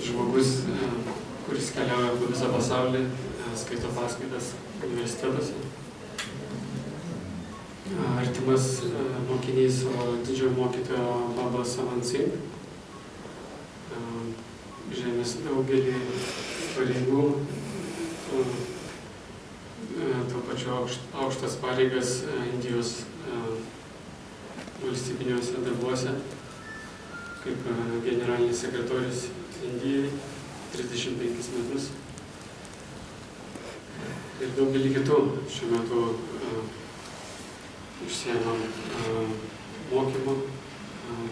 žmogus, kuris keliauja po visą pasaulį, skaito paskaitas universitetuose. Artimas mokinys didžiojo mokytojo Baba Samansi. Žemės daugelį pareigų, tuo pačiu aukštas pareigas Indijos valstybiniuose darbuose, kaip generalinis sekretorius Indijai 35 metus. Ir daugelį kitų šiuo metu užsiema mokymu,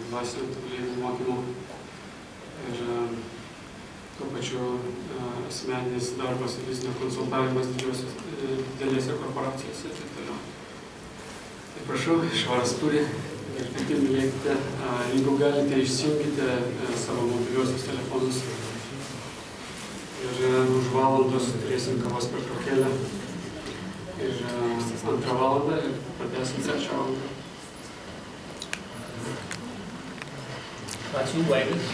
dvasinio tobulėjimo mokymu. Ir tuo pačiu asmeninis darbas ir vizinio konsultavimas didelėse korporacijose ir taip toliau. Tai prašau, ISHWAR Puri ir pati mylėkite, jeigu galite, išsijunkite savo mobiliuosius telefonus. Ir už valandos turėsim kavos pertraukėlę. Ir 2 valandą ir pratęsim 3 valandą. Ačiū, Vaidas.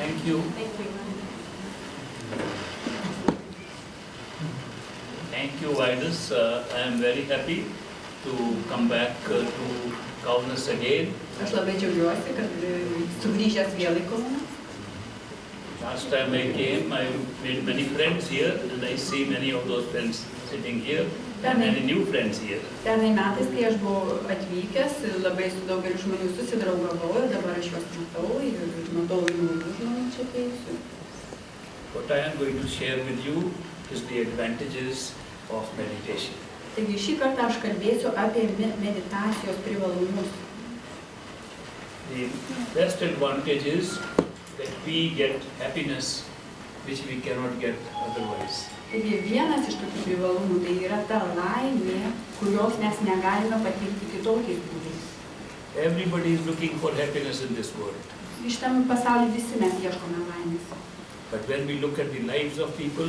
Thank you. Thank you, Vaidas. I am very happy to come back to Kaune again. Aš labai džiaugiuosi, kad sugrįžęs vėl į Kauną. Last time I came, I made many friends here, and I see many of those friends sitting here, and many new friends here. Pernai metais, kai aš buvau atvykęs, labai su daugeliu žmonių susidraugavau ir dabar aš juos matau ir matau naujų žmonių čia atėjusių. What I am going to share with you is the advantages of meditation. Taigi šį kartą aš kalbėsiu apie meditacijos privalumus. The best advantage is that we get happiness which we cannot get otherwise. Taigi vienas iš tokių privalumų tai yra ta laimė, kurios mes negalime patirti kitokiais būdais. Everybody is looking for happiness in this world. Šitam pasaulyje visi mes ieškome laimės. But when we look at the lives of people,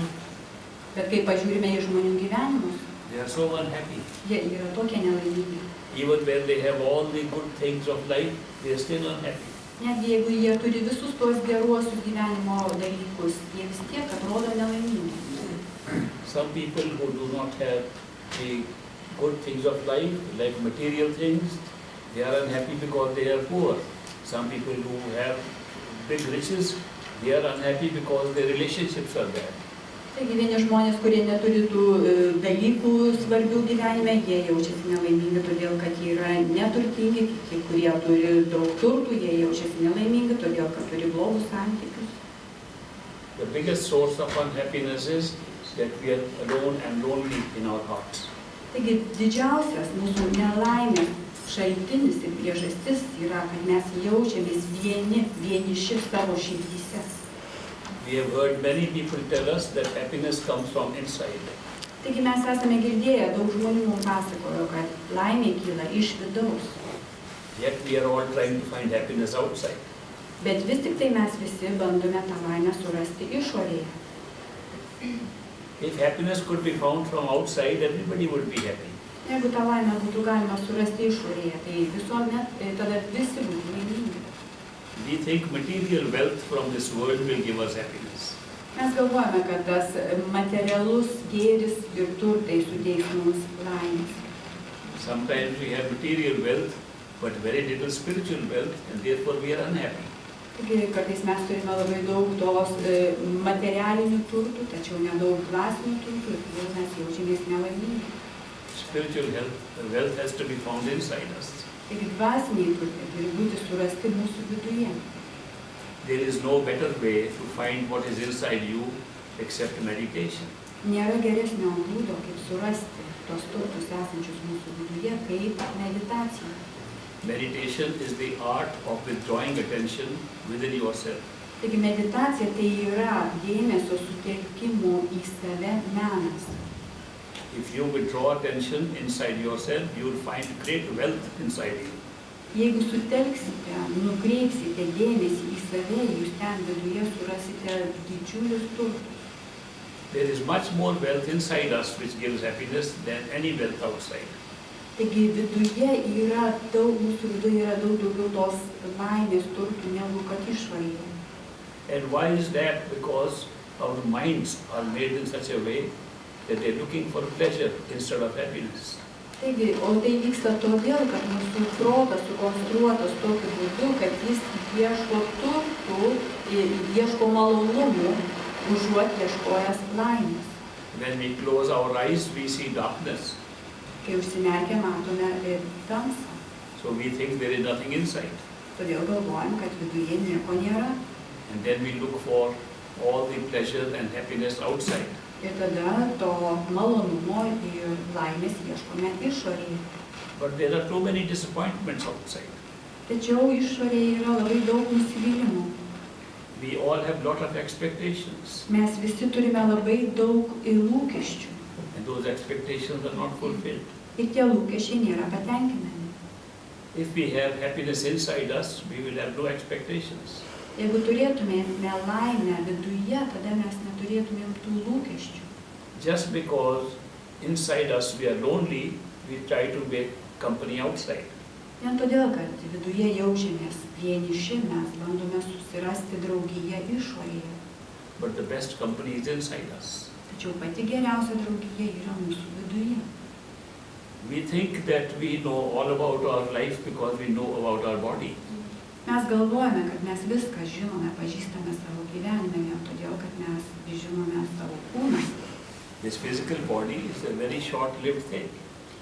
bet kai pažiūrime į žmonių gyvenimus, they are so unhappy. Jie yra tokie nelaimingi. Even when they have all the good things of life, they are still unhappy. Netgi jeigu jie turi visus tos geruosius gyvenimo dalykus, jie vis tiek atrodo nelaimingi. Some people who do not have the good things of life, like material things, they are unhappy because they are poor. Some people who have big riches, they are unhappy because their relationships are bad. Taigi vieni žmonės, kurie neturi tų dalykų svarbių gyvenime, jie jaučiasi nelaimingi, todėl kad jie yra neturtingi, kiti, kurie turi daug turtų, jie jaučiasi nelaimingi, todėl kad turi blogus santykius. The biggest source of unhappiness is that we are alone and lonely in our hearts. Taigi didžiausias mūsų nelaimės šaltinis ir priežastis yra, kad mes jaučiamės vieniši savo širdyse. We have heard many people tell us that happiness comes from inside. Taigi mes esame girdėję, daug žmonių mums pasakojo, kad laimė kyla iš vidaus. Yet we are all trying to find happiness outside. Bet vis tik tai mes visi bandome tą laimę surasti išorėje. If happiness could be found from outside, everybody would be happy. Jeigu tą laimę būtų galima surasti išorėje, tai visuomet tada visi būtų laimingi. We think material wealth from this world will give us happiness. Mes galvojame, kad tas materialus gėris ir turtai suteiks mums laimės. Sometimes we have material wealth, but very little spiritual wealth, and therefore we are unhappy. Taigi kartais mes turime labai daug tos materialinių turtų, tačiau nedaug dvasinių turtų ir todėl mes jaučiamės nelaimingi. Spiritual wealth has to be found inside us. Taigi dvasiniai turtai turi būti surasti mūsų viduje. There is no better way to find what is inside you except meditation. Nėra geresnio būdo, kaip surasti tos turtus esančius mūsų viduje, kaip meditacija. Meditation is the art of withdrawing attention within yourself. Taigi meditacija tai yra dėmesio sutelkimo į save menas. If you withdraw attention inside yourself, you will find great wealth inside you. Jeigu sutelksite, nukreipsite dėmesį į save, jūs ten viduje surasite didžiulius turtus. There is much more wealth inside us which gives happiness than any wealth outside. Taigi viduje yra daug, mūsų viduje yra daug daugiau tos laimės turtų negu kad išorėje. And why is that? Because our minds are made in such a way that they're looking for pleasure instead of happiness. Taigi, o tai vyksta todėl, kad mūsų protas sukonstruotas tokiu būdu, kad jis ieško turtų ir ieško malonumų, užuot ieškojęs laimės. When we close our eyes, we see darkness. Kai užsimerkę matome tamsą. So we think there is nothing inside. Todėl galvojam, kad viduje nieko nėra. And then we look for all the pleasure and happiness outside. Ir tada to malonumo ir laimės ieškome išorėje. But there are too many disappointments outside. Tačiau išorėje yra labai daug nusivylimų. We all have lot of expectations. Mes visi turime labai daug lūkesčių. And those expectations are not fulfilled. Ir tie lūkesčiai nėra patenkinami. If we have happiness inside us, we will have no expectations. Jeigu turėtumėme laimę viduje, tada mes neturėtumėm tų lūkesčių. Just because inside us we are lonely, we try to make company outside. Vien todėl, kad viduje jaučiamės vieniši, mes bandome susirasti draugiją išorėje. But the best company is inside us. Tačiau pati geriausia draugija yra mūsų viduje. We think that we know all about our life because we know about our body. Mes galvojame, kad mes viską žinome, pažįstame savo gyvenime, vien todėl, kad mes žinome savo kūną. This physical body is a very short-lived thing.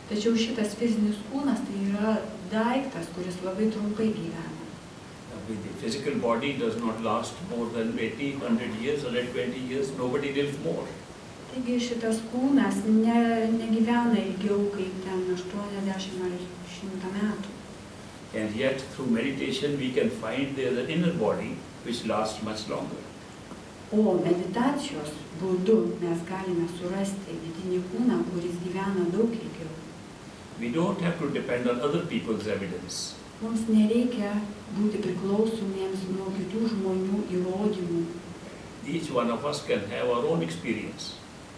Tačiau šitas fizinis kūnas tai yra daiktas, kuris labai trumpai gyvena. The physical body does not last more than 80, 100 years, 120 years. Nobody lives more. Taigi šitas kūnas negyvena ilgiau kaip ten 80 ar 100 metų. And yet, through meditation, we can find there an inner body which lasts much longer. O meditacijos būdu mes galime surasti vidinį kūną, kuris gyvena daug ilgiau. We don't have to depend on other people's evidence. Mums nereikia būti priklausomiems nuo kitų žmonių įrodymų. Each one of us can have our own experience.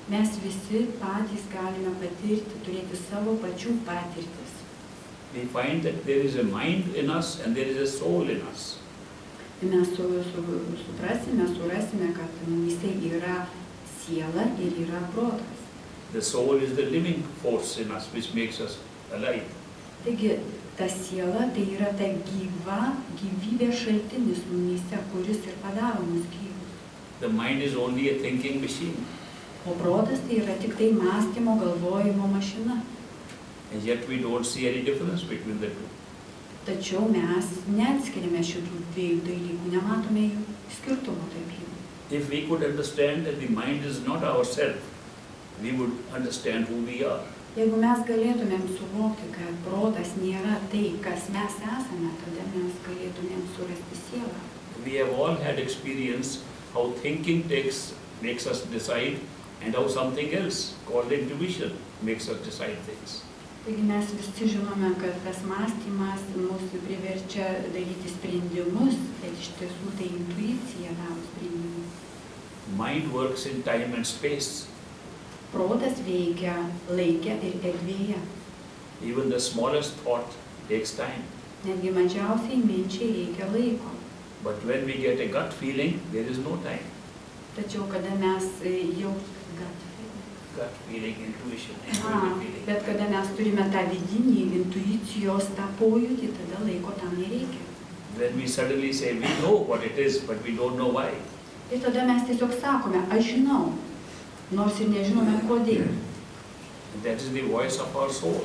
Mes visi patys galime patirti, turėti savo pačių patirtis. We find that there is a mind in us and there is a soul in us. Mes surasime, kad mumyse yra siela ir yra protas. The soul is the living force in us which makes us alive. Taigi, ta siela tai yra ta gyvybės šaltinis mumyse, kuris ir padaro mus gyvus. The mind is only a thinking machine. O protas tai yra tik tai mąstymo, galvojimo mašina. And yet we don't see any difference between the two. Tačiau mes neatskiriame šitų dviejų dalykų, nematome jų skirtumo tarp jų. If we could understand that the mind is not ourself, we would understand who we are. Jeigu mes galėtumėm suvokti, kad protas nėra tai, kas mes esame, tada mes galėtumėm surasti sielą. We have all had experience how thinking makes us decide and how something else called intuition makes us decide things. Taigi mes visi žinome, kad tas mąstymas mūsų priverčia daryti sprendimus, bet iš tiesų tai intuicija daro sprendimus. Mind works in time and space. Protas veikia laike ir erdvėje. Even the smallest thought takes time. Netgi mažiausiai minčiai reikia laiko. But when we get a gut feeling, there is no time. Tačiau kada mes jau Gut feeling, intuition, feeling. Bet kada mes turime tą vidinį intuicijos tą pojūtį, tada laiko tam nereikia. When we suddenly say we know what it is, but we don't know why. Ir tada mes tiesiog sakome, aš žinau, nors ir nežinome kodėl. That is the voice of our soul.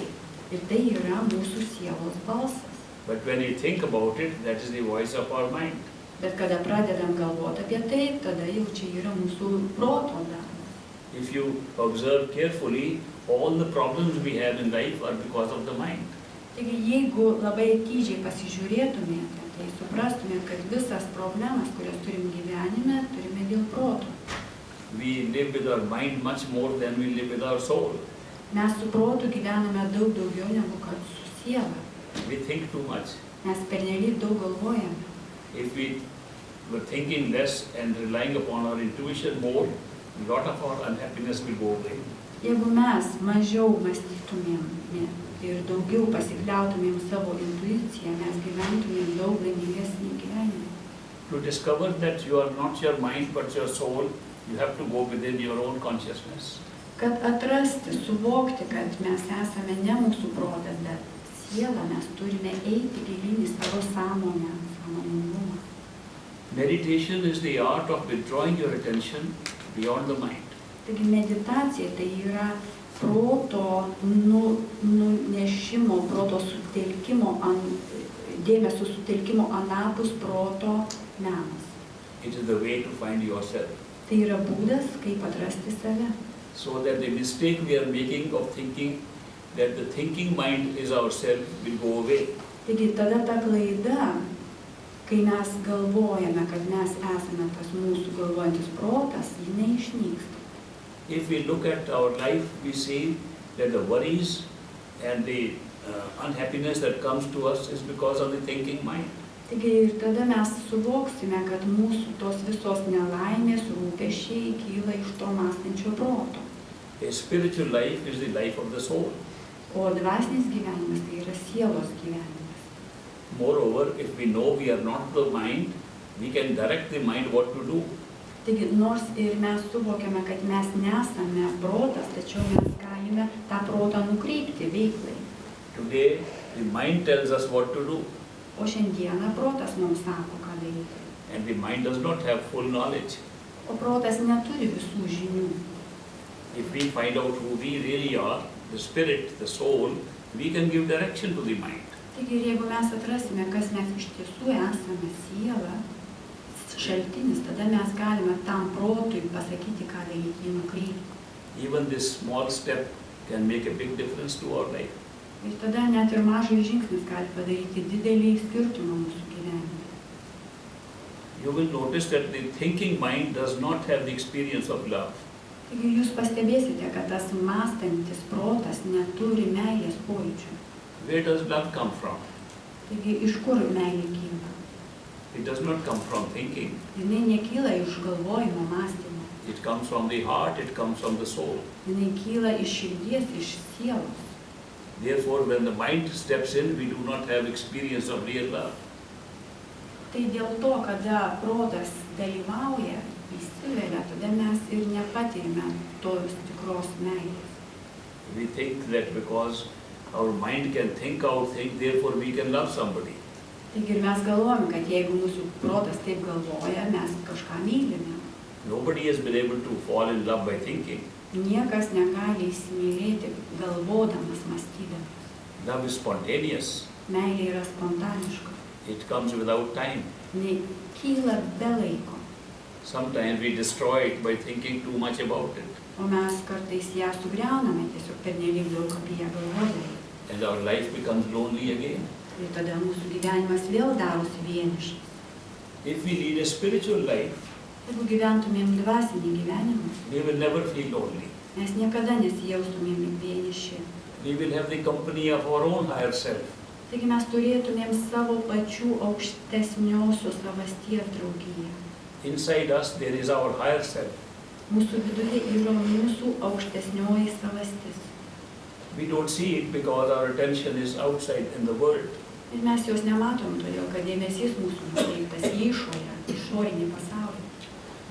Ir tai yra mūsų sielos balsas. But when we think about it, that is the voice of our mind. Bet kada pradedam galvoti apie tai, tada jau čia yra mūsų proto darbas. If you observe carefully, all the problems we have in life are because of the mind. Taigi, jeigu labai atidžiai pasižiūrėtumėte, tai suprastumėte, kad visas problemas, kurias turim gyvenime, turime dėl proto. We live with our mind much more than we live with our soul. Mes su protu gyvename daug daugiau negu kad su siela. We think too much. Mes pernelyg daug galvojame. If we were thinking less and relying upon our intuition more, a lot of our unhappiness will go away. Jeigu mes mažiau mąstytumėm ir daugiau pasikliautumėm savo intuiciją, mes gyventumėm daug laimingesnį gyvenimą. To discover that you are not your mind but your soul, you have to go within your own consciousness. Kad atrasti, suvokti, kad mes esame ne mūsų protas, bet siela, mes turime eiti gilyn į savo sąmonę, sąmoningumą. Meditation is the art of withdrawing your attention beyond the mind. Taigi meditacija tai yra proto nunešimo, proto sutelkimo, dėmesio sutelkimo anapus proto menas. It is the way to find yourself. Tai yra būdas, kaip atrasti save. So that the mistake we are making of thinking that the thinking mind is ourself will go away. Taigi tada ta klaida, kai mes galvojame, kad mes esame tas mūsų galvojantis protas, ji neišnyksta. If we look at our life, we see that the worries and the unhappiness that comes to us is because of the thinking mind. Taigi ir tada mes suvoksime, kad mūsų tos visos nelaimės, rūpesčiai kyla iš to mąstančio proto. A spiritual life is the life of the soul. O dvasinis gyvenimas tai yra sielos gyvenimas. Moreover, if we know we are not the mind, we can direct the mind what to do. Taigi, nors ir mes suvokiame, kad mes nesame protas, tačiau mes galime tą protą nukreipti veiklai. Today, the mind tells us what to do. O šiandieną protas mums sako, ką daryti. And the mind does not have full knowledge. O protas neturi visų žinių. If we find out who we really are, the spirit, the soul, we can give direction to the mind. Taigi, ir jeigu mes atrasime, kas mes iš tiesų esame, siela, šaltinis, tada mes galime tam protui pasakyti, ką daryti, jį nukreipti. Even this small step can make a big difference to our life. Ir tada net ir mažas žingsnis gali padaryti didelį skirtumą mūsų gyvenime. You will notice that the thinking mind does not have the experience of love. Taigi jūs pastebėsite, kad tas mąstantis protas neturi meilės pojūčių. Where does love come from? Taigi iš kur meilė kyla? It does not come from thinking. Jinai nekyla iš galvojimo, mąstymo. It comes from the heart, it comes from the soul. Jinai kyla iš širdies, iš sielos. Therefore, when the mind steps in, we do not have experience of real love. Tai dėl to, kada protas dalyvauja, įsivelia, tada mes ir nepatirime tos tikros meilės. We think that because our mind can think out things, therefore we can love somebody. Taigi ir mes galvojame, kad jeigu mūsų protas taip galvoja, mes kažką mylime. Nobody has been able to fall in love by thinking. Niekas negali įsimylėti galvodamas, mąstydamas. Love is spontaneous. Meilė yra spontaniška. It comes without time. Jinai kyla be laiko. Sometimes we destroy it by thinking too much about it. O mes kartais ją sugriauname tiesiog pernelyg daug apie ją galvodami. And our life becomes lonely again. Ir tada mūsų gyvenimas vėl darosi vienišas. If we lead a spiritual life, Jeigu gyventumėm dvasinį gyvenimą, we will never feel lonely. mes niekada nesijaustumėm vieniši. We will have the company of our own higher self. Taigi mes turėtumėm savo pačių aukštesniosios savasties draugiją. Inside us there is our higher self. Mūsų viduje yra mūsų aukštesnioji savastis. We don't see it because our attention is outside in the world. Ir mes jos nematom, todėl kad dėmesys mūsų nukreiptas į išorę, išorinį pasaulį.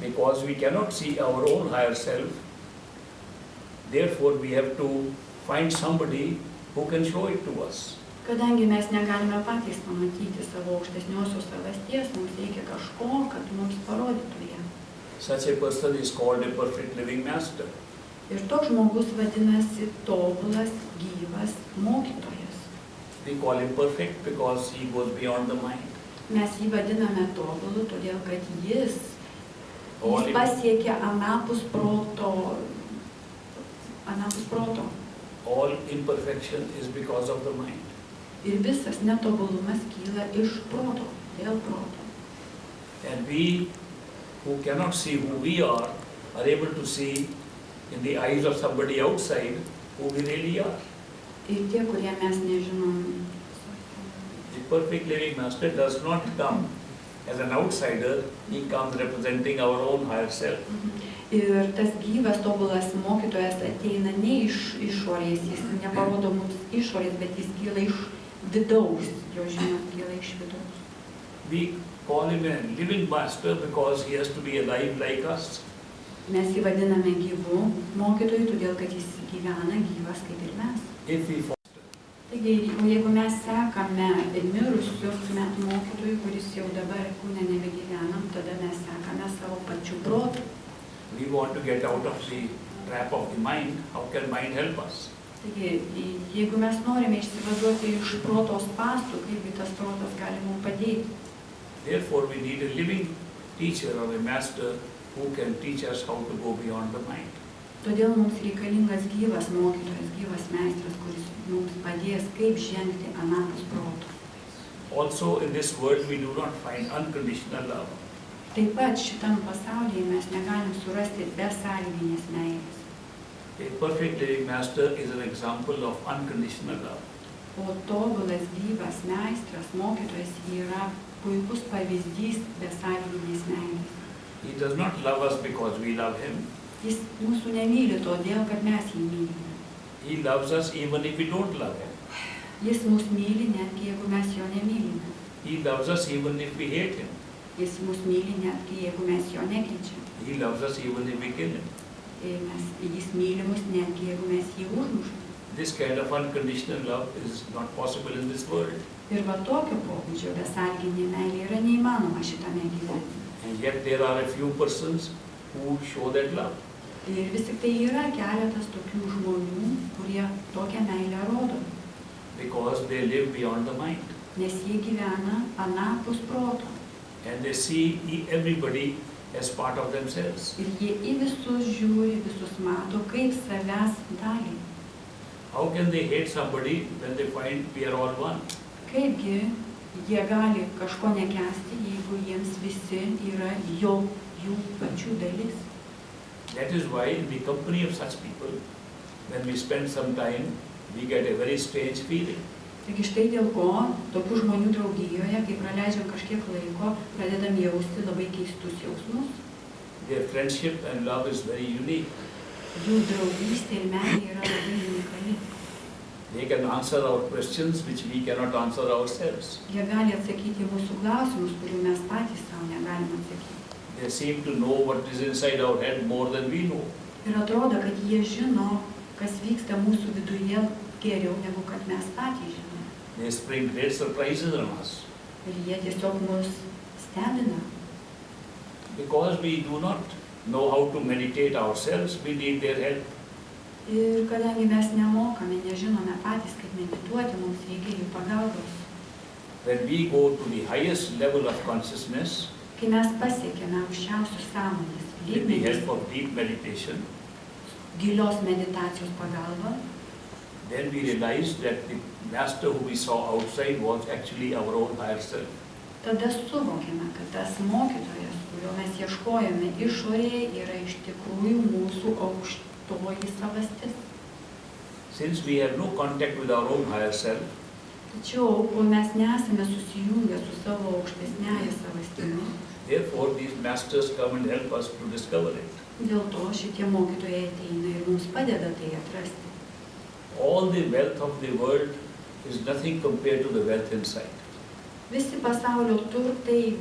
Because we cannot see our own higher self, therefore we have to find somebody who can show it to us. Kadangi mes negalime patys pamatyti savo aukštesniosios savasties, mums reikia kažko, kad mums parodytų ją. Such a person is called a perfect living master. Ir toks žmogus vadinasi tobulas, gyvas mokytojas. We call him perfect because he goes beyond the mind. Mes jį vadiname tobulu, todėl kad jis pasiekia anapus proto. All imperfection is because of the mind. Ir visas netobulumas kyla iš proto, dėl proto. And we who cannot see who we are able to see in the eyes of somebody outside who we really are. Ir tie, kurie mes nežinom. The perfect living master does not come as an outsider, he comes representing our own higher self. Ir tas gyvas, tobulas mokytojas ateina ne iš išorės, jis neparodo mums išorės, bet jis kyla iš vidaus, jo žinios kyla iš vidaus. We call him a living master because he has to be alive like us. Mes jį vadiname gyvu mokytoju, todėl kad jis gyvena gyvas kaip ir mes. If we Taigi, jeigu mes sekame mirusiu mokytoju, kuris jau dabar kūne nebegyvenam, tada mes sekame savo pačių protų. we want to get out of the trap of the mind, how can mind help us? Taigi, jeigu mes norime išsivaduoti iš protos spąstų, kaipgi tas protas gali mums padėti. Therefore, we need a living teacher or a master who can teach us how to go beyond the mind. Todėl mums reikalingas gyvas mokytojas, gyvas meistras, kuris mums padės, kaip žengti anapus proto. Also, in this world, we do not find unconditional love. Taip pat šitam pasaulyje mes negalim surasti besąlyginės meilės. A perfect living master is an example of unconditional love. O tobulas gyvas meistras, mokytojas yra puikus pavyzdys besąlyginės meilės. He does not love us because we love him. Jis mūsų nemyli todėl, kad mes jį mylime. He loves us even if we don't love him. Jis mus myli netgi jeigu mes jo nemylime. He loves us even if we hate him. Jis mus myli netgi jeigu mes jo nekenčiam. He loves us even if we kill him. Jis myli mus netgi jeigu mes jį užmušam. This kind of unconditional love is not possible in this world. Ir va tokio pobūdžio besąlyginė meilė yra neįmanoma šitame gyvenime. And yet there are a few persons who show that love. Ir vis tik tai yra keletas tokių žmonių, kurie tokią meilę rodo. Because they live beyond the mind. Nes jie gyvena anapus proto. And they see everybody as part of themselves. Ir jie į visus žiūri, visus mato kaip savęs dalį. How can they hate somebody when they find we are all one? Kaipgi jie gali kažko nekęsti, jeigu jiems visi yra jų pačių dalis. That is why in the company of such people, when we spend some time, we get a very strange feeling. Taigi štai dėl ko tokių žmonių draugijoje, kai praleidžiam kažkiek laiko, pradedam jausti labai keistus jausmus. Their friendship and love is very unique. Jų draugystė ir meilė yra labai unikali. They can answer our questions which we cannot answer ourselves. Jie gali atsakyti mūsų klausimus, kurių mes patys savo negalim atsakyti. They seem to know what is inside our head more than we know. Ir atrodo, kad jie žino, kas vyksta mūsų viduje geriau, negu kad mes patys žinome. They spring great surprises on us. Ir jie tiesiog mus stebina. Because we do not know how to meditate ourselves, we need their help. Ir kadangi mes nemokame, nežinome patys, kaip medituoti, mums reikia jų pagalbos. When we go to the highest level of consciousness, Kai mes pasiekėme aukščiausius sąmonės with the lygmenis, help of deep meditation, gilios meditacijos pagalba, then we realize that the master who we saw outside was actually our own higher self. tada suvokėme, kad tas mokytojas, kurio mes ieškojame išorėje, yra iš tikrųjų mūsų aukštoji savastis. Since we have no contact with our own higher self, Tačiau, kol mes nesame susijungę su savo aukštesniąja savastimi, therefore these masters come and help us to discover it. dėl to šitie mokytojai ateina ir mums padeda tai atrasti. All the wealth of the world is nothing compared to the wealth inside. Visi pasaulio turtai,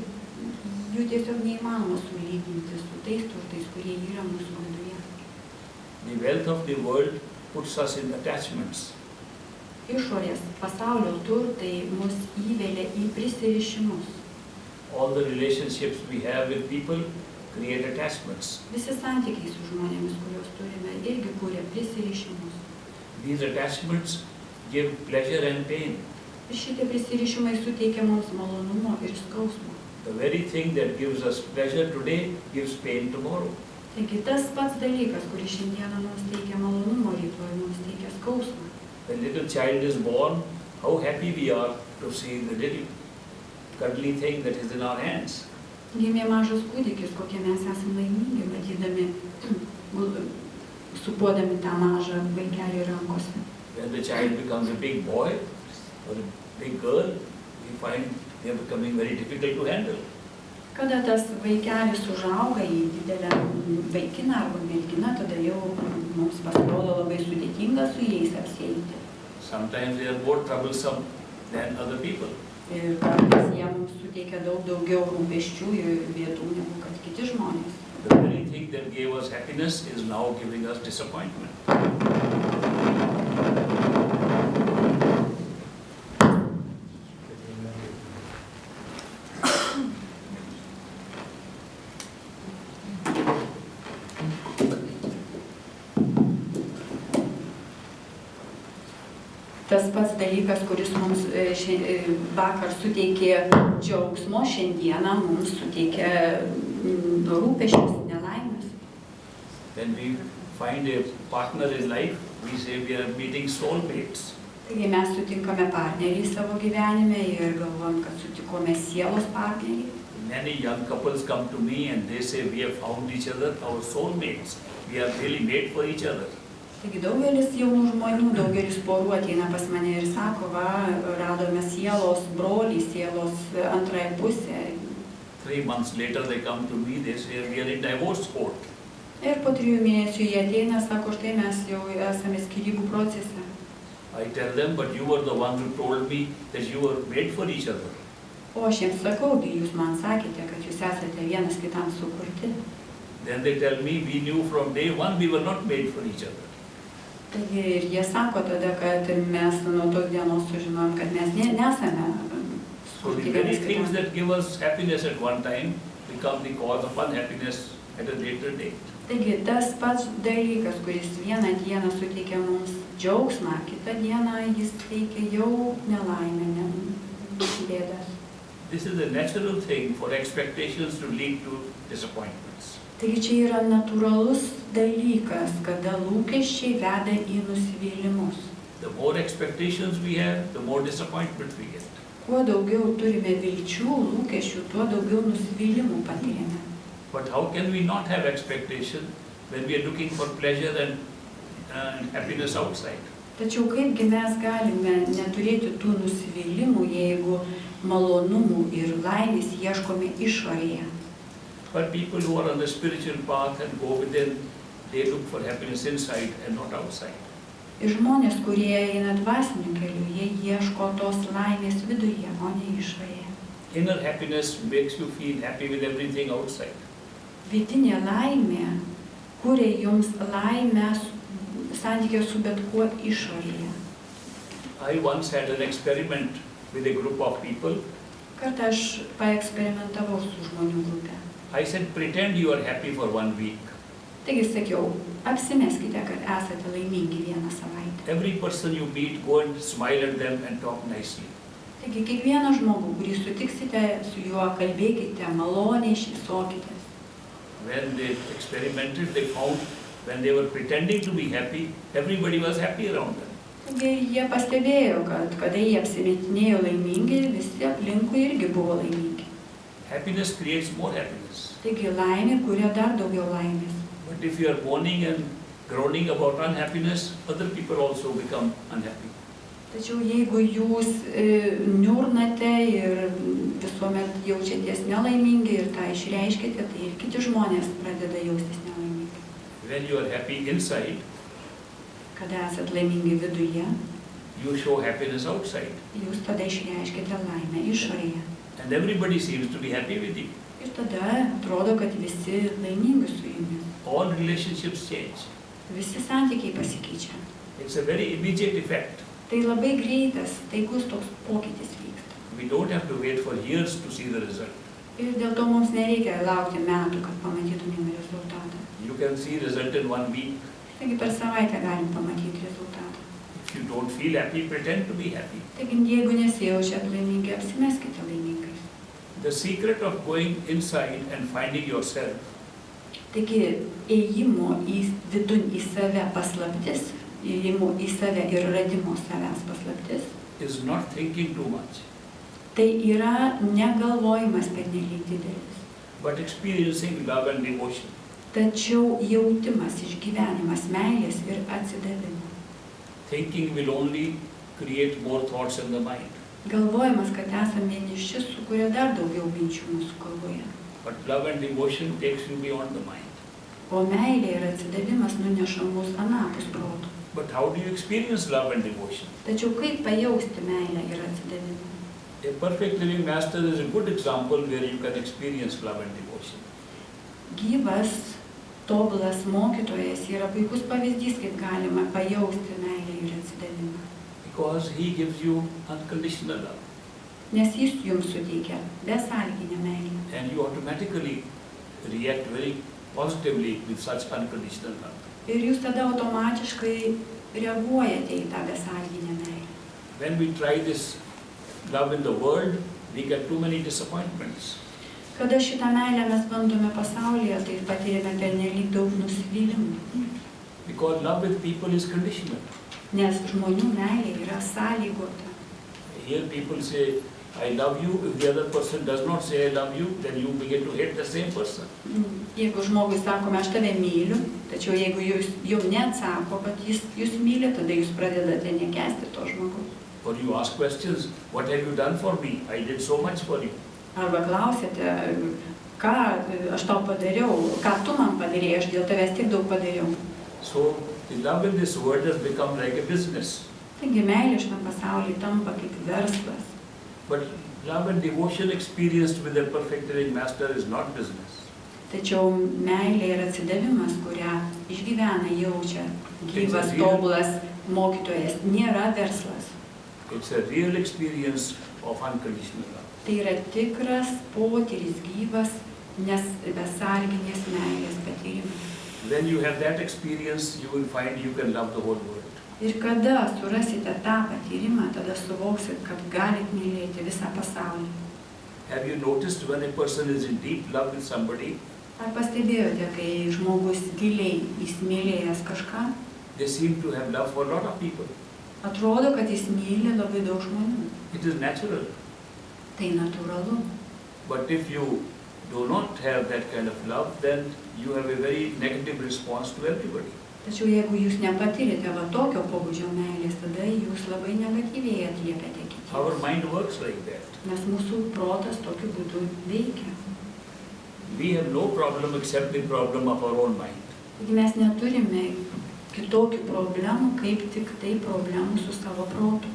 jų tiesiog neįmanoma sulyginti su tais turtais, kurie yra mūsų viduje. The wealth of the world puts us in attachments. Išorės pasaulio turtai mus įvelia į prisirišimus. All the relationships we have with people create attachments. Visi santykiai su žmonėmis, kuriuos turime, irgi kūrė prisirišimus. These attachments give pleasure and pain. Ir šitie prisirišimai suteikia mums malonumo ir skausmo. The very thing that gives us pleasure today gives pain tomorrow. Taigi tas pats dalykas, kuris šiandieną mums teikia malonumo, rytoj mums teikia skausmą. When little child is born, how happy we are to see the little cuddly thing that is in our hands. Gimė mažas kūdikis, kokie mes esame laimingi, matydami, supuodami tą mažą vaikelį rankose. When the child becomes a big boy or a big girl, we find they are becoming very difficult to handle. Kada tas vaikelis užauga į didelę vaikiną arba merginą, tada jau mums pasirodo labai sudėtinga su jais apsieiti. Sometimes they are more troublesome than other people. Ir kartais jie mums suteikia daug daugiau rūpesčių ir bėdų negu kad kiti žmonės. The very thing that gave us happiness is now giving us disappointment. Tas pats dalykas, kuris mums vakar suteikė džiaugsmo, šiandieną mums suteikia rūpesčius, nelaimes. When we find a partner in life, we say we are meeting soulmates. Taigi mes sutinkame partnerį savo gyvenime ir galvojam, kad sutikome sielos partnerį. Many young couples come to me and they say we have found each other, our soulmates. We are really made for each other. Taigi daugelis jaunų žmonių, daugelis porų ateina pas mane ir sako, va, radome sielos brolį, sielos antrąją pusę. 3 months later they come to me, they say we are in divorce court. Ir po 3 mėnesių jie ateina, sako, štai mes jau esame skyrybų procese. I tell them, but you were the one who told me that you were made for each other. O aš jiems sakau, tai jūs man sakėte, kad jūs esate vienas kitam sukurti. Then they tell me, we knew from day one we were not made for each other. Taigi ir jie sako tada, kad mes nuo tos dienos sužinojom, kad mes nesame So the very things that give us happiness at one time become the cause of unhappiness at a later date. Taigi tas pats dalykas, kuris vieną dieną suteikia mums džiaugsmą, kitą dieną jis teikia jau nelaimę, bėdas. This is a natural thing for expectations to lead to disappointments. Taigi čia yra natūralus dalykas, kada lūkesčiai veda į nusivylimus. The more expectations we have, the more disappointment we get. Kuo daugiau turime vilčių, lūkesčių, tuo daugiau nusivylimų patiriame. But how can we not have expectation when we are looking for pleasure and happiness outside? Tačiau kaipgi mes galime neturėti tų nusivylimų, jeigu malonumų ir laimės ieškome išorėje? But people who are on the spiritual path and go within, they look for happiness inside and not outside. Ir žmonės, kurie eina dvasiniu keliu, jie ieško tos laimės viduje, o ne išorėje. Inner happiness makes you feel happy with everything outside. Vidinė laimė kuria jums laimę santykį su bet kuo išorėje. I once had an experiment with a group of people. Kartą aš paeksperimentavau su žmonių grupė. I said, pretend you are happy for 1 week. Taigi sakiau, apsimeskite, kad esate laimingi vieną savaitę. Every person you meet, go and smile at them and talk nicely. Taigi kiekvieną žmogų, kurį sutiksite, su juo kalbėkite, maloniai šypsokitės. When they experimented, they found when they were pretending to be happy, everybody was happy around them. Taigi jie pastebėjo, kad kada jie apsimetinėjo laimingi, visi aplinkui irgi buvo laimingi. Happiness creates more happiness. Taigi laimė kuria dar daugiau laimės. But if you are mourning and groaning about unhappiness, other people also become unhappy. Tačiau jeigu jūs niurnate ir visuomet jaučiatės nelaimingi ir tą išreiškite, tai ir kiti žmonės pradeda jaustis nelaimingi. When you are happy inside, Kada esat laimingi viduje, you show happiness outside. jūs tada išreiškite laimę išorėje. And everybody seems to be happy with you. Ir tada atrodo, kad visi laimingi su jumis. All relationships change. Visi santykiai pasikeičia. It's a very immediate effect. Tai labai greitas, taikus toks pokytis vyksta. We don't have to wait for years to see the result. Ir dėl to mums nereikia laukti metų, kad pamatytumėm rezultatą. You can see result in 1 week. Taigi per savaitę galim pamatyti rezultatą. If you don't feel happy, pretend to be happy. Taigi jeigu nesijaučiat laimingi, apsimeskite laimingais. The secret of going inside and finding yourself Taigi ėjimo į vidun į save paslaptis, ėjimo į save ir radimo savęs paslaptis, is not thinking too much, tai yra negalvojimas pernelyg didelis. but experiencing love and devotion. Tačiau jautimas, išgyvenimas, meilės ir atsidavimo. Thinking will only create more thoughts in the mind. Galvojimas, kad esame vieniši, sukuria dar daugiau minčių mūsų galvoje. But love and devotion takes you beyond the mind. O meilė ir atsidavimas nuneša mus anapus proto. But how do you experience love and devotion? Tačiau kaip pajausti meilę ir atsidavimą? A perfect living master is a good example where you can experience love and devotion. Gyvas, tobulas mokytojas yra puikus pavyzdys, kaip galima pajausti meilę ir atsidavimą. Because he gives you unconditional love. Nes jis jums suteikia besąlyginę meilę. And you automatically react very positively with such unconditional love. Ir jūs tada automatiškai reaguojate į tą besąlyginę meilę. When we try this love in the world, we get too many disappointments. Kada šitą meilę mes bandome pasaulyje, tai patiriame pernelyg daug nusivylimų. Because love with people is conditional. Nes žmonių meilė yra sąlygota. Here people say, I love you. If the other person does not say I love you, then you begin to hate the same person. Jeigu žmogui sakome, aš tave myliu, tačiau jeigu jūs jau neatsako, kad jūs myli, tada jūs pradedate nekęsti to žmogaus. Or you ask questions, what have you done for me? I did so much for you. Arba klausėte, ką aš tau padariau, ką tu man padarėjai, aš dėl tavęs tiek daug padariau. So the love in this world has become like a business. Taigi meilė šitam pasaulyje tampa kaip verslas. But love and devotion experienced with a perfect living master is not business. Tačiau meilė ir atsidavimas, kurią išgyvena, jaučia gyvas, tobulas mokytojas, nėra verslas. It's a real experience of unconditional love. Tai yra tikras potyris gyvas, nes besąlyginės meilės patyrimas. When you have that experience, you will find you can love the whole world. Ir kada surasite tą patyrimą, tada suvoksit, kad galit mylėti visą pasaulį. Have you noticed when a person is in deep love with somebody, Ar pastebėjote, kai žmogus giliai įsimylėjęs kažką, they seem to have love for a lot of people. atrodo, kad jis myli labai daug žmonių. It is natural. Tai natūralu. But if you do not have that kind of love, then you have a very negative response to everybody. Tačiau jeigu jūs nepatyrėte va tokio pobūdžio meilės, tada jūs labai negatyviai atliepiate kitiems. Our mind works like that. Nes mūsų protas tokiu būdu veikia. We have no problem except the problem of our own mind. Taigi mes neturime kitokių problemų, kaip tik tai problemų su savo protu.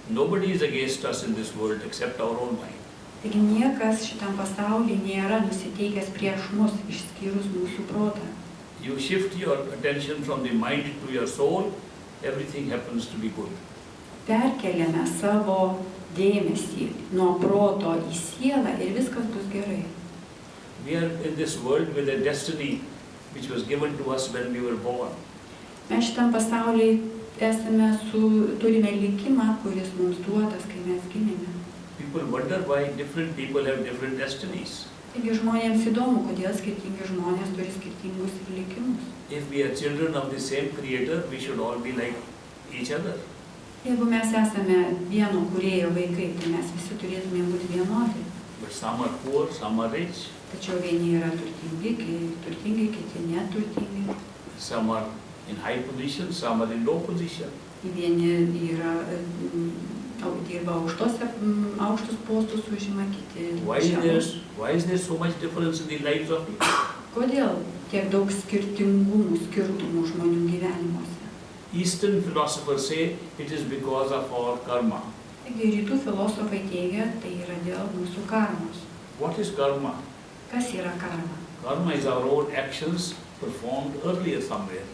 Nobody is against us in this world except our own mind. Taigi niekas šitam pasaulyje nėra nusiteikęs prieš mus, išskyrus mūsų protą. You shift your attention from the mind to your soul, everything happens to be good. Perkeliame savo dėmesį nuo proto į sielą ir viskas bus gerai. We are in this world with a destiny which was given to us when we were born. Mes šitam pasaulyje turime likimą, kuris mums duotas, kai mes gimėme. People wonder why different people have different destinies. Taigi žmonėms įdomu, kodėl skirtingi žmonės turi skirtingus likimus. If we are children of the same creator, we should all be like each other. Jeigu mes esame vieno kūrėjo vaikai, tai mes visi turėtume būti vienodi. But some are poor, some are rich. Tačiau vieni yra turtingi, kiti neturtingi. Some are in high position, some are in low position. Vieni dirba aukštus postus, užima kiti. Why is there so much difference in the lives of people? Kodėl tiek daug skirtumų žmonių gyvenimuose? Eastern philosophers say it is because of our karma. Taigi rytų filosofai teigia, tai yra dėl mūsų karmos. What is karma? Kas yra karma? Karma is our own actions performed earlier somewhere.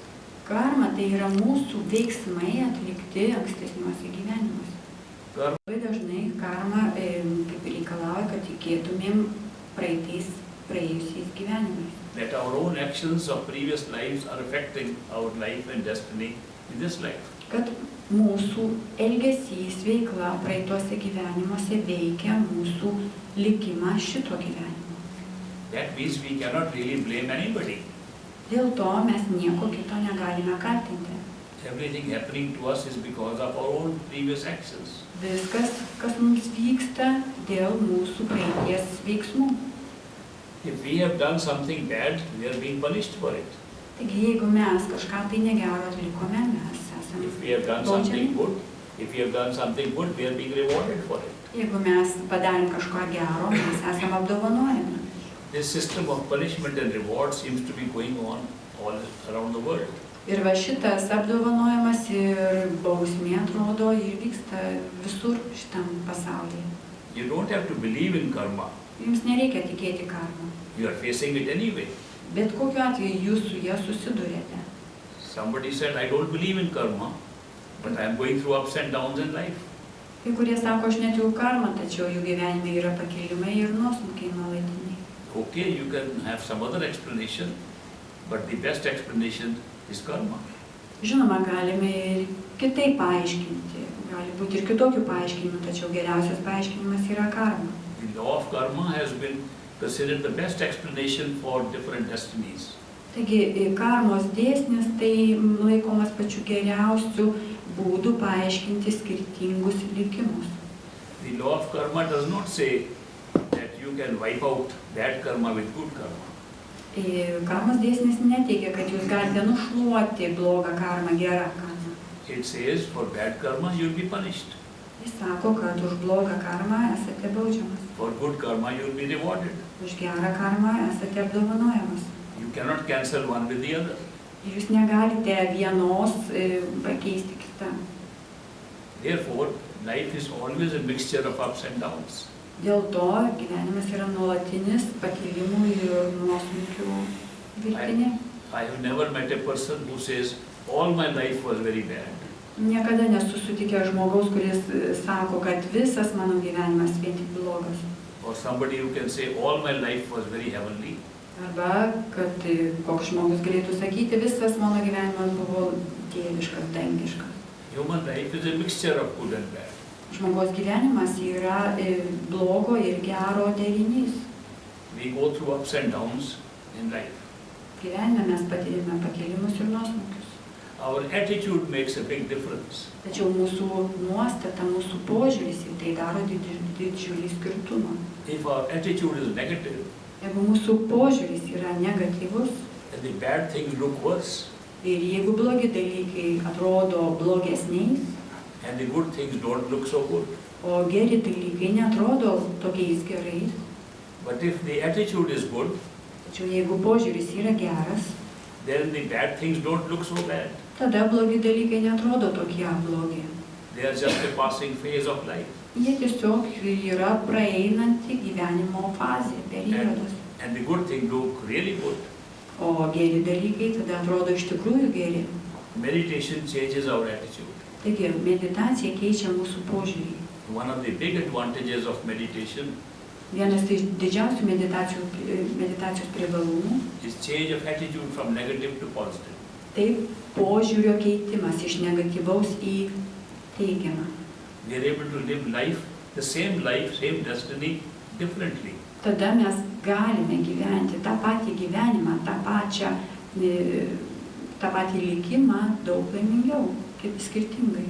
Karma tai yra mūsų veiksmai atlikti ankstesniuose gyvenimuose. Labai dažnai karma kaip reikalauja, kad tikėtumėm praėjusiais gyvenimais. That our own actions of previous lives are affecting our life and destiny in this life. Kad mūsų elgesys, veikla praeituose gyvenimuose veikia mūsų likimą šito gyvenimo. That means we cannot really blame anybody. Dėl to mes nieko kito negalime kaltinti. Everything happening to us is because of our own previous actions. Viskas, kas mums vyksta, dėl mūsų praeities veiksmų. If we have done something bad, we are being punished for it. Taigi, jeigu mes kažką tai negero atlikome, mes esame If we have done something good, we are being rewarded for it. Jeigu mes padarėm kažką gero, mes esame apdovanojami. This system of punishment and reward seems to be going on all around the world. Ir va šitas apdovanojimas ir bausmė atrodo ir vyksta visur šitam pasaulyje. You don't have to believe in karma. Jums nereikia tikėti karmą. You are facing it anyway. Bet kokiu atveju jūs su ją susidurėte. Somebody said, I don't believe in karma, but I am going through ups and downs in life. Kai kurie sako, aš netikiu karmą, tačiau jų gyvenime yra pakilimai ir nuosmukiai nuolatiniai. Okay, you can have some other explanation, but the best explanation is karma. Žinoma, galime ir kitaip paaiškinti. Gali būti ir kitokių paaiškinimų, tačiau geriausias paaiškinimas yra karma. The law of karma has been considered the best explanation for different destinies. Taigi, karmos dėsnis tai laikomas pačiu geriausiu būdu paaiškinti skirtingus likimus. The law of karma does not say that you can wipe out bad karma with good karma. Karmos dėsnis neteigia, kad jūs galite nušluoti blogą karmą gerą karmą. It says for bad karma you will be punished. Jis sako, kad už blogą karmą esate baudžiamas. For good karma you will be rewarded. Už gerą karmą esate apdovanojamas. You cannot cancel one with the other. Jūs negalite vienos pakeisti kitą. Therefore, life is always a mixture of ups and downs. Dėl to gyvenimas yra nuolatinis pakilimų ir nuosmukių virtinė. I have never met a person who says, all my life was very bad. Niekada nesu sutikęs žmogaus, kuris sako, kad visas mano gyvenimas vien tik blogas. Or somebody who can say, all my life was very heavenly. Arba, kad koks žmogus galėtų sakyti, visas mano gyvenimas buvo dieviškas, dangiškas. Human life is a mixture of good and bad. Žmogaus gyvenimas yra blogo ir gero derinys. We go through ups and downs in life. Gyvenime mes patiriame pakilimus ir nuosmukius. Our attitude makes a big difference. Tačiau mūsų nuostata, mūsų požiūris į tai daro didžiulį skirtumą. If our attitude is negative, Jeigu mūsų požiūris yra negatyvus and the bad things look worse, ir jeigu blogi dalykai atrodo blogesniais, and the good things don't look so good. o geri dalykai netrodo tokiais gerais, But if the attitude is good, tačiau jeigu požiūris yra geras, then the bad things don't look so bad. tada blogi dalykai netrodo tokie blogi. They are just a passing phase of life. Jie tiesiog yra praeinanti gyvenimo fazė, periodas. And the good things look really good. O geri dalykai tada atrodo iš tikrųjų geri. Meditation changes our attitude. Taigi, meditacija keičia mūsų požiūrį. One of the big advantages of meditation Vienas iš didžiausių meditacijos privalumų is change of attitude from negative to positive. tai požiūrio keitimas iš negatyvaus į teigiamą. We are able to live life, the same destiny, differently. Tada mes galime gyventi tą patį gyvenimą, tą patį likimą daug laimingiau, kaip skirtingai.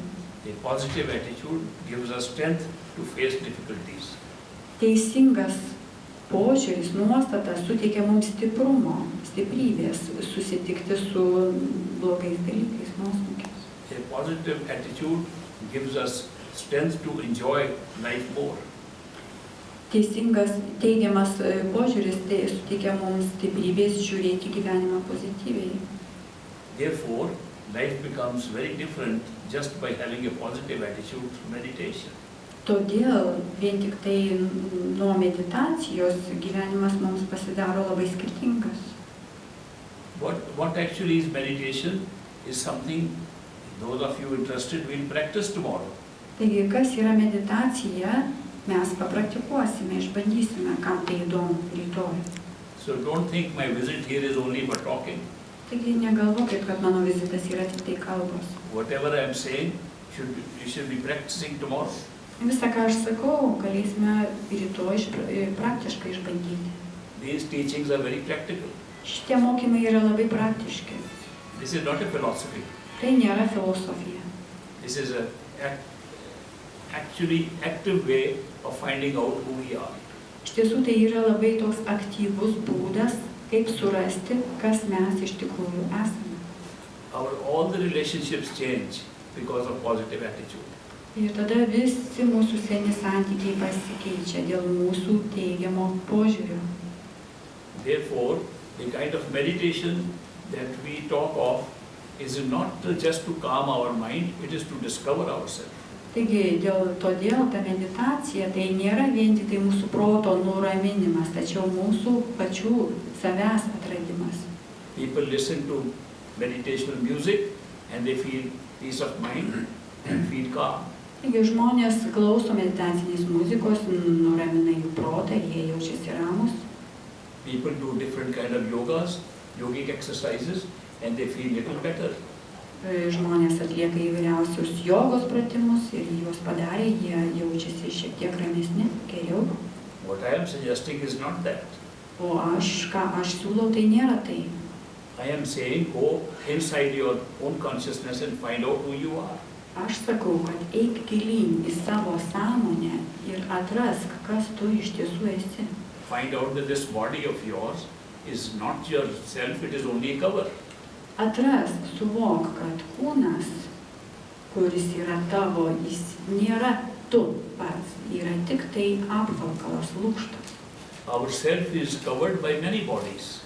A positive attitude gives us strength to face difficulties. Teisingas požiūris, nuostatas suteikia mums stiprumo, stiprybės susitikti su blogais dalykais, nuosmukiais. A positive attitude gives us strength to enjoy life more. Teisingas, teigiamas požiūris tai suteikia mums stiprybės žiūrėti gyvenimą pozityviai. Therefore, life becomes very different just by having a positive attitude to meditation. Todėl vien tik tai nuo meditacijos gyvenimas mums pasidaro labai skirtingas. What actually is meditation is something those of you interested will practice tomorrow. Taigi, kas yra meditacija, mes papraktikuosime, išbandysime, kam tai įdomu rytoj. So don't think my visit here is only for talking. Taigi, negalvokit, kad mano vizitas yra tik tai kalbos. Whatever I am saying, you should be practicing tomorrow. Visą, ką aš sakau, galėsime rytoj praktiškai išbandyti. These teachings are very practical. Šitie mokymai yra labai praktiški. This is not a philosophy. Tai nėra filosofija. This is an actually active way of finding out who we are. Iš tiesų, tai yra labai toks aktyvus būdas, kaip surasti, kas mes iš tikrųjų esame. All the relationships change because of positive attitude. Ir tada visi mūsų seni santykiai pasikeičia dėl mūsų teigiamo požiūrio. Therefore, the kind of meditation that we talk of is not just to calm our mind, it is to discover ourselves. Taigi, todėl ta meditacija tai nėra vien tik tai mūsų proto nuraminimas, tačiau mūsų pačių savęs atradimas. People listen to meditational music and they feel peace of mind and feel calm. Taigi žmonės klauso meditacinės muzikos, nuramina jų protą ir jie jaučiasi ramus. People do different kind of yogas, yogic exercises, and they feel little better. Žmonės atlieka įvairiausius jogos pratimus ir juos padarė, jie jaučiasi šiek tiek ramesni, geriau. What I am suggesting is not that. O ką aš siūlau, tai nėra tai. I am saying go inside your own consciousness and find out who you are. Aš sakau, kad eik gilyn į savo sąmonę ir atrask, kas tu iš tiesų esi. Find out that this body of yours is not yourself, it is only a cover. Atrask, suvok, kad kūnas, kuris yra tavo, jis nėra tu pats, yra tik tai apvalkalas, lukštas. Our self is covered by many bodies.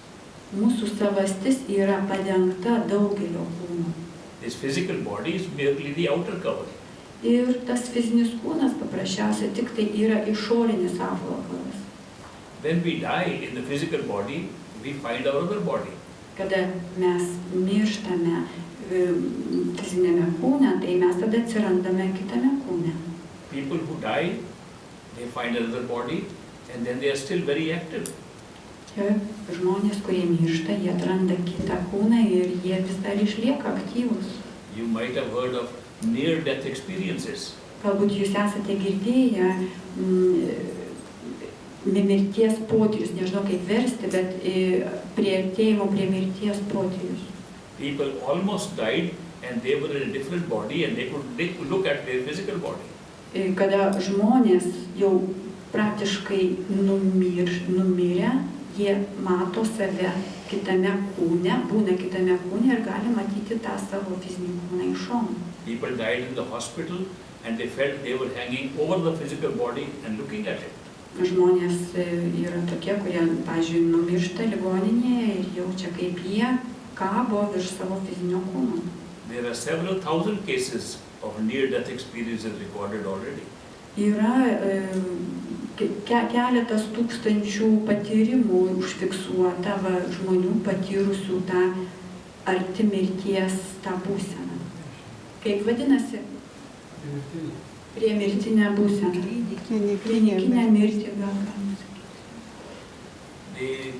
Mūsų savastis yra padengta daugelio kūnų. This physical body is merely the outer cover. Ir tas fizinis kūnas paprasčiausiai tik tai yra išorinis apvalkalas. When we die in the physical body, we find our other body. Kada mes mirštame fizinėme kūne, tai mes tada atsirandame kitame kūne. People who die, they find another body and then they are still very active. Žmonės, kurie miršta, jie atranda kitą kūną ir jie vis dar išlieka aktyvus. You might have heard of near-death experiences. Galbūt jūs esate girdėję mirties potyrius, nežinau kaip versti, bet priartėjimo prie mirties potyrius. People almost died and they were in a different body and they could look at their physical body. Kada žmonės jau praktiškai numirę, jie mato save kitame kūne, būna kitame kūne ir gali matyti tą savo fizinį kūną iš šono. People died in the hospital and they felt they were hanging over the physical body and looking at it. Žmonės yra tokie, kurie, pavyzdžiui, numiršta ligoninėje ir jaučia, kaip jie kabo virš savo fizinio kūno. There are several thousand cases of near-death experiences recorded already. Yra keletas tūkstančių patyrimų užfiksuota žmonių patyrusių tą arti mirties tą būseną. Kaip vadinasi? Prie mirtinę būseną. Klinikinę mirtį gal galima sakyti. The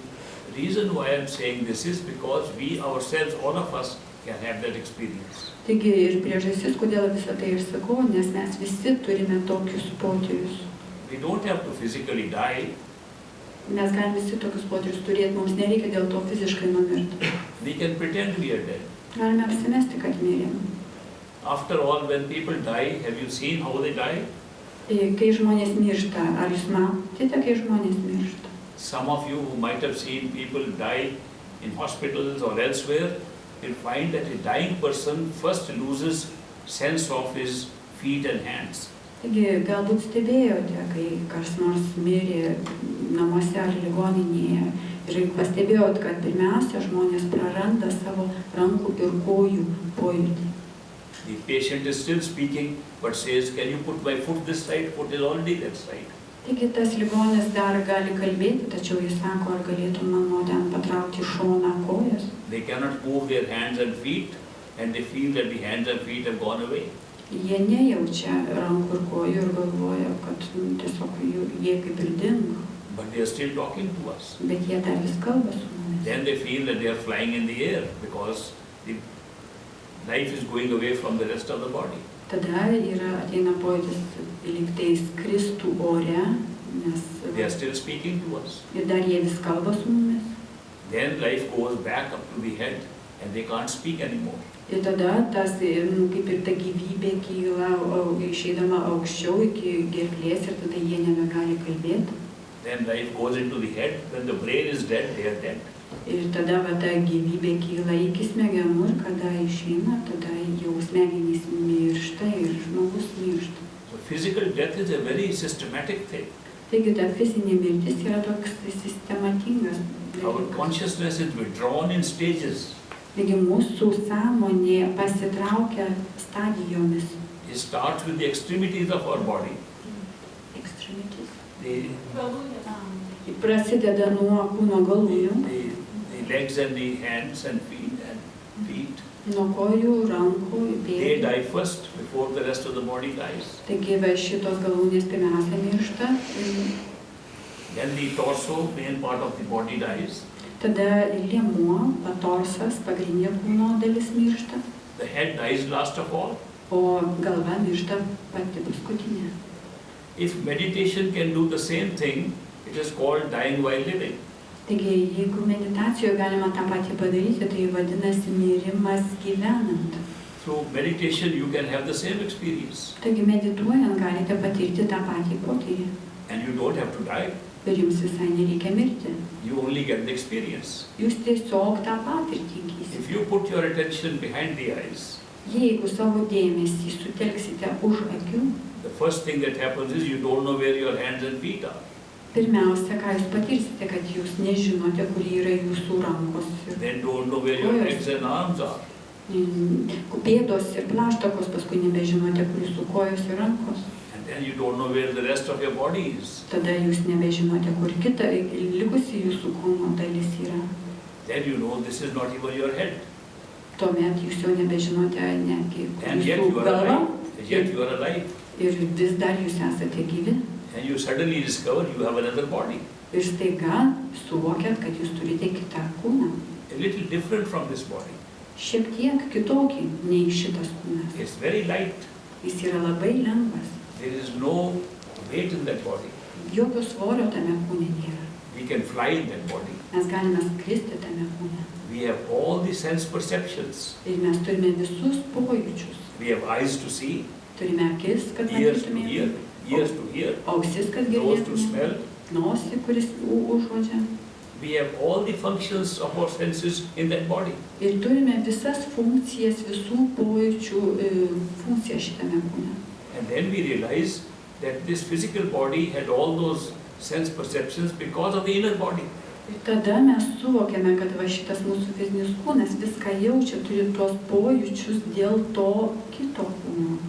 reason why I am saying this is because we ourselves, all of us, can have that experience. Taigi ir priežastis, kodėl visą tai ir sakau, nes mes visi turime tokius potyrius. We don't have to physically die. Mes galim visi tokius potyrius turėti, mums nereikia dėl to fiziškai numirti. We can pretend we are dead. Galime apsimesti, kad mirėm. After all, when people die, have you seen how they die? Kai žmonės miršta, ar jūs matėte, kai žmonės miršta? Some of you who might have seen people die in hospitals or elsewhere will find that a dying person first loses sense of his feet and hands. Taigi, galbūt stebėjote, kai kas nors mirė namuose ar ligoninėje ir pastebėjot, kad pirmiausia žmonės praranda savo rankų ir kojų pojūtį. The patient is still speaking, but says, can you put my foot this side? Foot is already that side. Taigi, tas ligonis dar gali kalbėti, tačiau jis sako, ar galėtum mano ten patraukti šoną kojas. They cannot move their hands and feet, and they feel that the hands and feet have gone away. Jie nejaučia rankų ir kojų ir galvoja, kad tiesiog jie kaip ir dingo. But they are still talking to us. Bet jie dar vis kalba su mumis. Then they feel that they are flying in the air because the life is going away from the rest of the body. Tada ateina pojūtis, lyg tai skristų ore, nes They are still speaking to us. ir dar jie vis kalba su mumis. Then life goes back up to the head and they can't speak anymore. Ir tada tas, kaip ir ta gyvybė kyla, išeidama aukščiau iki gerklės ir tada jie nebegali kalbėti. Then life goes into the head. When the brain is dead, they are dead. Ir tada ta gyvybė kyla iki smegenų ir kada išeina, tada jau smegenys miršta ir žmogus miršta. So physical death is a very systematic thing. Taigi ta fizinė mirtis yra toks sistematingas Our dalykas. consciousness is withdrawn in stages. Taigi mūsų sąmonė pasitraukia stadijomis. It starts with the extremities of our body. Extremities. The Prasideda nuo kūno galūnių, legs and the hands and feet. nuo kojų, rankų, They pėdų. die first before the rest of the body dies. Taigi va šitos galūnės pirmiausia miršta, Then the torso, main part of the body dies. tada liemuo, torsas, pagrindinė kūno dalis miršta, The head dies last of all. o galva miršta pati paskutinė. If meditation can do the same thing, it is called dying while living. Taigi, jeigu meditacijoje galima tą patį padaryti, tai vadinasi mirimas gyvenant. Through meditation, you can have the same experience. Taigi, medituojant galite patirti tą patį potyrį. And you don't have to die. Ir jums visai nereikia mirti. You only get the experience. Jūs tiesiog tą patirtį įgysite. If you put your attention behind the eyes, Jeigu savo dėmesį sutelksite už akių, the first thing that happens is you don't know where your hands and feet are. pirmiausia, ką jūs patirsite, kad jūs nežinote, kur yra jūsų rankos ir Then don't know where your legs and arms are. pėdos ir plaštakos, paskui nebežinote, kur jūsų kojos ir rankos. And then you don't know where the rest of your body is. Tada jūs nebežinote, kur kita likusi jūsų kūno dalis yra. Then you know this is not even your head. Tuomet jūs jau nebežinote netgi And yet jūsų you are galva alive. Yet you are alive. ir vis dar jūs esate gyvi. And you suddenly discover you have another body. Ir staiga suvokiat, kad jūs turite kitą kūną. A little different from this body. Šiek tiek kitokį nei šitas kūnas. It's very light. Jis yra labai lengvas. There is no weight in that body. Jokio svorio tame kūne nėra. We can fly in that body. Mes galime skristi tame kūne. We have all the sense perceptions. Ir mes turime visus pojūčius. We have eyes to see, Turime akis, kad ears to matytumėm. hear, ears to hear, Ausis, kad nose to girdėtumėm. smell. Nosį, kuris užuodžia. We have all the functions of our senses in that body. Ir turime visas funkcijas, visų pojūčių funkcijas šitame kūne. And then we realize that this physical body had all those sense perceptions because of the inner body. Ir tada mes suvokiame, kad va šitas mūsų fizinis kūnas viską jaučia, turi tuos pojūčius dėl to kito kūno.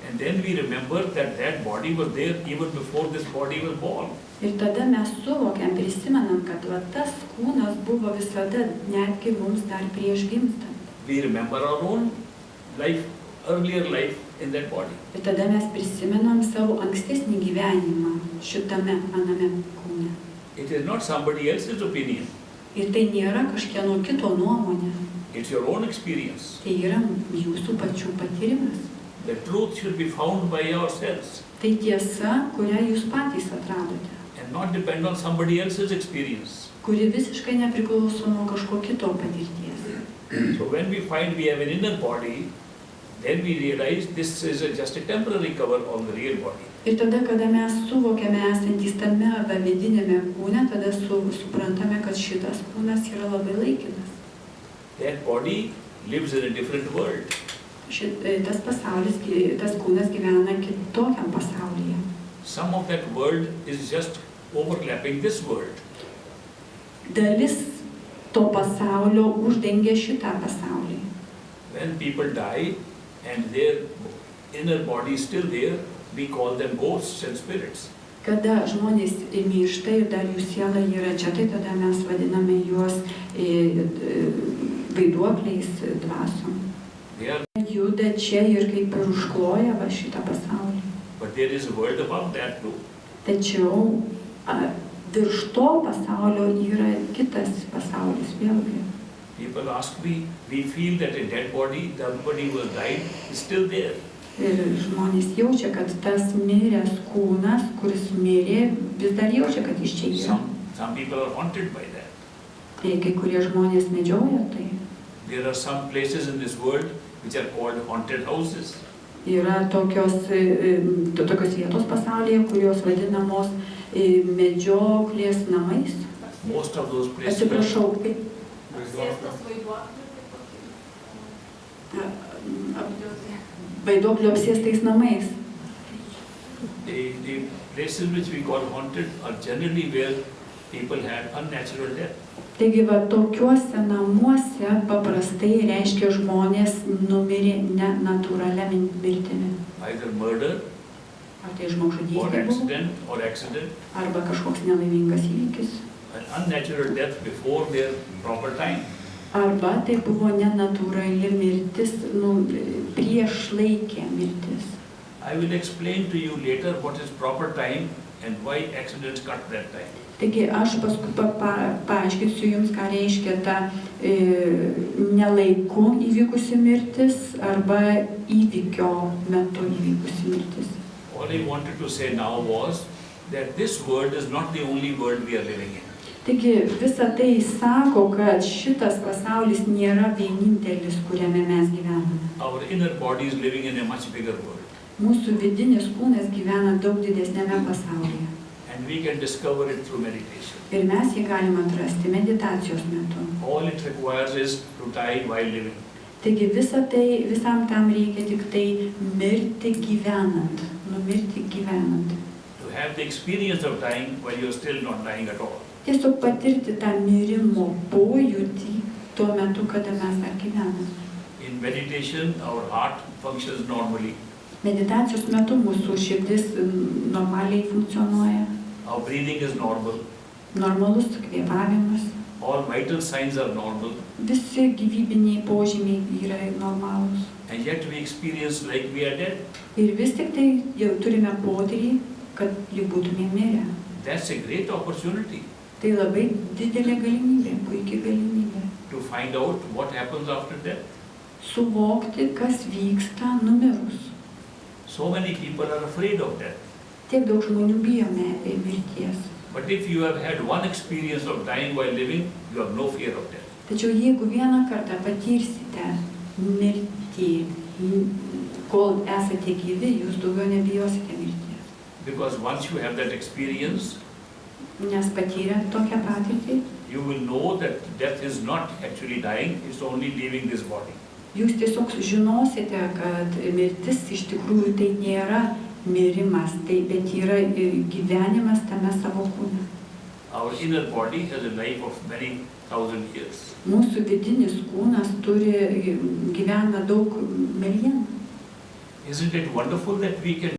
And then we remember that that body was there even before this body was born. Ir tada mes suvokiam, prisimenam, kad va tas kūnas buvo visada, netgi mums dar prieš gimstant. We remember our own life, earlier life in that body. Ir tada mes prisimenam savo ankstesnį gyvenimą šitame aname kūne. It is not somebody else's opinion. Ir tai nėra kažkieno kito nuomonė. It's your own experience. Tai yra jūsų pačių patyrimas. The truth should be found by yourselves Tai tiesa, kurią jūs patys atradote, and not depend on somebody else's experience. kuri visiškai nepriklauso nuo kažko kito patirties. So when we find we have an inner body, then we realize this is just a temporary cover on the real body. Ir tada, kada mes suvokiame esantys tame vidinėme kūne, tada suprantame, kad šitas kūnas yra labai laikinas. That body lives in a different world. Tas pasaulis, tas kūnas gyvena kitokiam pasaulyje. Some of that world is just overlapping this world. Dalis to pasaulio uždengia šitą pasaulį. When people die and their inner body is still there, we call them ghosts and spirits. Kada žmonės miršta ir dar jų siela yra čia, tai tada mes vadiname juos vaiduokliais dvasiom. Juda čia ir kaip ir užkloja va šitą pasaulį. But there is a world above that too. Tačiau virš to pasaulio yra kitas pasaulis vėlgi. People ask me, we feel that a dead body, the body who has died, is still there. Ir žmonės jaučia, kad tas miręs kūnas, kuris mirė, vis dar jaučia, kad jis čia yra. Some people are haunted by that. Tai kai kurie žmonės medžioja tai. There are some places in this world which are called haunted houses. Yra tokios vietos pasaulyje, kurios vadinamos medžioklės namais. Most of those places. Atsiprašau, vaiduoklio apsėstais namais. The places which we call haunted are generally where people had unnatural death. Taigi va tokiuose namuose paprastai reiškia žmonės numirė nenatūralia mirtimi. either murder Ar tai or žmogžudystė buvo, accident, arba kažkoks nelaimingas įvykis, an unnatural death before their proper time. arba tai buvo nenatūrali mirtis, priešlaikė mirtis. I will explain to you later what is proper time and why accidents cut that time. Taigi aš paskui paaiškinsiu Jums, ką reiškia ta nelaiku įvykusi mirtis arba įvykio metu įvykusi mirtis. All I wanted to say now was that this world is not the only world we are living in. Taigi visa tai sako, kad šitas pasaulis nėra vienintelis, kuriame mes gyvename. Our inner body is living in a much bigger world. Mūsų vidinis kūnas gyvena daug didesnėme pasaulyje. And we can discover it through meditation. Ir mes jį galim atrasti meditacijos metu. All it requires is to die while living. Taigi visam tam reikia tik tai mirti gyvenant, numirti gyvenant. To have the experience of dying while you're still not dying at all. Tiesiog patirti tą mirimo pojūtį tuo metu, kada mes dar gyvename. In meditation, our heart functions normally. Meditacijos metu mūsų širdis normaliai funkcionuoja. Our breathing is normal. Normalus kvėpavimas. All vital signs are normal. Visi gyvybiniai požymiai yra normalūs. And yet we experience like we are dead. Ir vis tik tai jau turime potyrį, kad lyg būtume mirę. That's a great opportunity. Tai labai didelė galimybė, puikia galimybė. To find out what happens after death. Suvokti, kas vyksta numirus. So many people are afraid of death. Tiek daug žmonių bijome mirties. But if you have had one experience of dying while living, you have no fear of death. Tačiau jeigu vieną kartą patirsite mirtį, kol esate gyvi, jūs daugiau nebijosite mirties. Because once you have that experience, Nes patyrę tokią patirtį, you will know that death is not actually dying, it's only leaving this body. jūs tiesiog žinosite, kad mirtis iš tikrųjų tai nėra mirimas, bet yra gyvenimas tame savo kūne. Our inner body has a life of many thousand years. Mūsų vidinis kūnas gyvena daug milijonų. Isn't it wonderful that we can